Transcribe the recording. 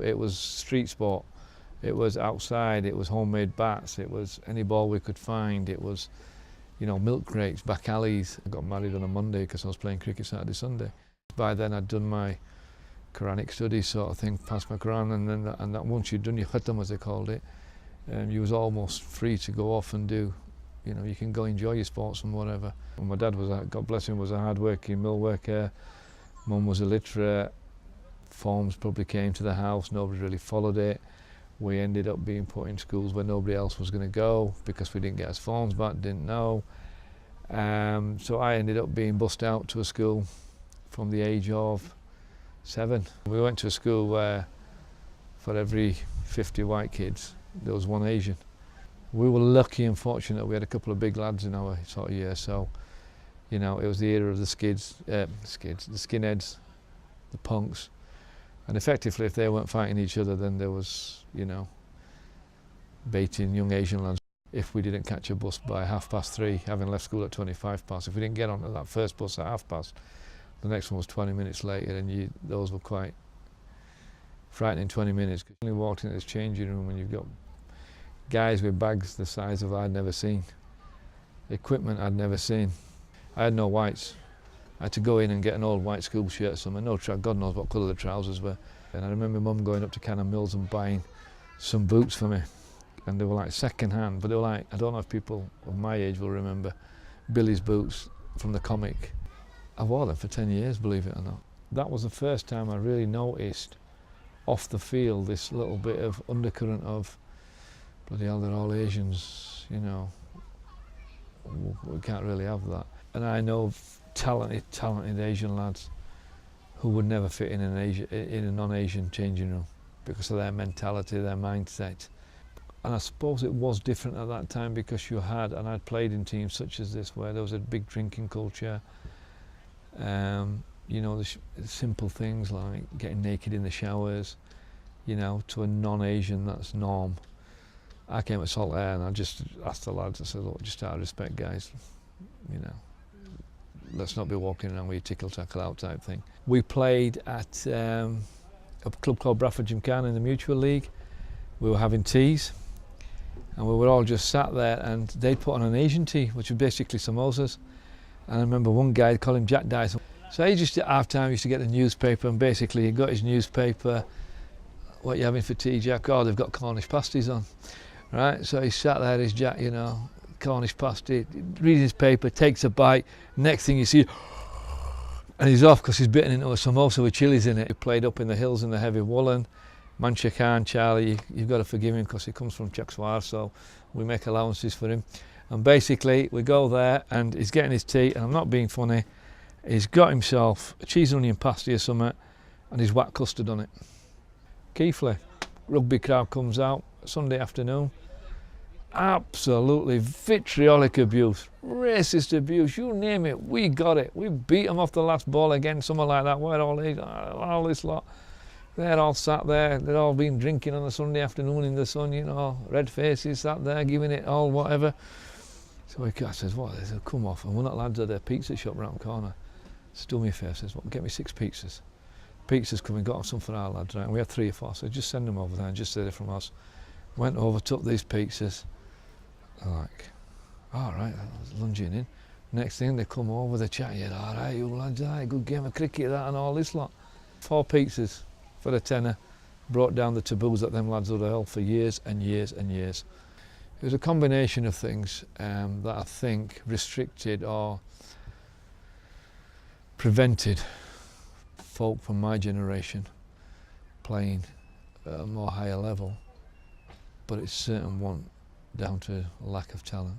It was street sport. It was outside, it was homemade bats, it was any ball we could find, it was, you know, milk crates, back alleys. I got married on a Monday because I was playing cricket Saturday, Sunday. By then I'd done my Quranic studies sort of thing, passed my Quran, and that once you'd done your khatam, as they called it, you was almost free to go off and do, you know, you can go enjoy your sports and whatever. And my dad was, God bless him, was a hard-working mill worker. Mum was illiterate. Forms probably came to the house, nobody really followed it. We ended up being put in schools where nobody else was going to go because we didn't get us forms back, didn't know. So I ended up being bussed out to a school from the age of 7. We went to a school where for every 50 white kids, there was 1 Asian. We were lucky and fortunate we had a couple of big lads in our sort of year, so, you know, it was the era of the the skinheads, the punks. And effectively, if they weren't fighting each other, then there was, you know, baiting young Asian lads. If we didn't catch a bus by 3:30, having left school at 25 past, if we didn't get on that first bus at 3:30, the next one was 20 minutes later, and those were quite frightening 20 minutes. You walked into this changing room and you've got guys with bags the size of I'd never seen, equipment I'd never seen. I had no whites. I had to go in and get an old white school shirt, God knows what colour the trousers were. And I remember Mum going up to Cannon Mills and buying some boots for me. And they were like second hand, but they were like, I don't know if people of my age will remember, Billy's boots from the comic. I wore them for 10 years, believe it or not. That was the first time I really noticed off the field this little bit of undercurrent of, bloody hell, they're all Asians, you know, we can't really have that. And I know talented Asian lads who would never fit in a non-Asian changing room because of their mentality, their mindset. And I suppose it was different at that time because and I'd played in teams such as this where there was a big drinking culture. You know, the simple things like getting naked in the showers, you know, to a non-Asian that's norm. I came at Saltiare and I just asked the lads, I said, look, just out of respect, guys, you know, let's not be walking around with your tickle tackle out type thing. We played at a club called Bradford Gymkhana in the Mutual League. We were having teas and we were all just sat there, and they'd put on an Asian tea, which was basically samosas. And I remember one guy, called him Jack Dyson. So he just at half time used to get the newspaper, and basically he got his newspaper. What are you having for tea, Jack? Oh, they've got Cornish pasties on. Right, so he sat there, his Jack, you know, Cornish pasty, reading his paper, takes a bite. Next thing you see, and he's off because he's bitten into a samosa with chilies in it. He played up in the hills in the heavy woolen. Ijaz Khan, Charlie, you've got to forgive him because he comes from Chakswar, so we make allowances for him. And basically, we go there and he's getting his tea, and I'm not being funny, he's got himself a cheese and onion pasty or something, and he's whacked custard on it. Keighley, rugby crowd comes out, Sunday afternoon. Absolutely vitriolic abuse, racist abuse, you name it, we got it. We beat them off the last ball again, something like that. We're all this lot. They're all sat there, they'd all been drinking on a Sunday afternoon in the sun, you know, red faces sat there giving it all whatever. So I says, what? They said, come off. And one of the lads at a pizza shop round the corner, stood me face, says, well, get me 6 pizzas. Pizzas coming, got some for our lads, right? And we had 3 or 4, so just send them over there and just say they're from us. Went over, took these pizzas. They're like, all right, I was lunging in. Next thing they come over, they chat, yeah, all right, you lads, all right, good game of cricket, that and all this lot. 4 pizzas for a tenner, brought down the taboos that them lads would have held for years and years and years. It was a combination of things that I think restricted or prevented folk from my generation playing at a more higher level, but it certainly wasn't down to a lack of talent.